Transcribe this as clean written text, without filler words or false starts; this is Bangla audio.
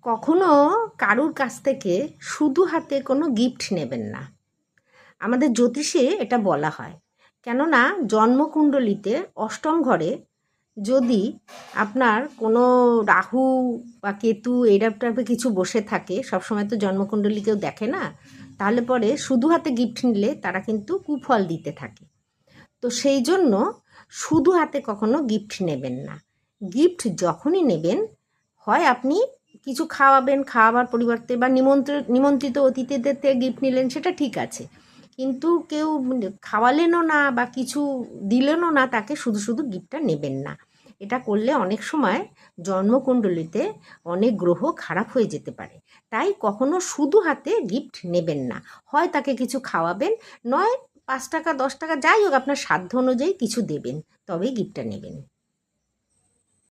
কখনো কারুর কাছ থেকে শুধু হাতে কোনো গিফট নেবেন না। আমাদের জ্যোতিষে এটা বলা হয়। কেননা জন্মকুণ্ডলিতে অষ্টম ঘরে যদি আপনার কোনো রাহু বা কেতু এরম টাইপের কিছু বসে থাকে, সবসময় তো জন্মকুণ্ডলী কেউ দেখে না, তাহলে পরে শুধু হাতে গিফট নিলে তারা কিন্তু কুফল দিতে থাকে। তো সেই জন্য শুধু হাতে কখনো গিফট নেবেন না। গিফট যখনই নেবেন, হয় আপনি কিছু খাওয়াবেন, খাওয়াবার পরিবর্তে বা নিমন্ত্রিত অতিথিদের থেকে গিফট নিলেন, সেটা ঠিক আছে। কিন্তু কেউ খাওয়ালেনও না বা কিছু দিলেনও না, তাকে শুধু শুধু গিফটটা নেবেন না। এটা করলে অনেক সময় জন্মকুণ্ডলিতে অনেক গ্রহ খারাপ হয়ে যেতে পারে। তাই কখনো শুধু হাতে গিফট নেবেন না। হয় তাকে কিছু খাওয়াবেন, নয় 5 টাকা 10 টাকা যাই হোক আপনার সাধ্য অনুযায়ী কিছু দেবেন, তবেই গিফটটা নেবেন।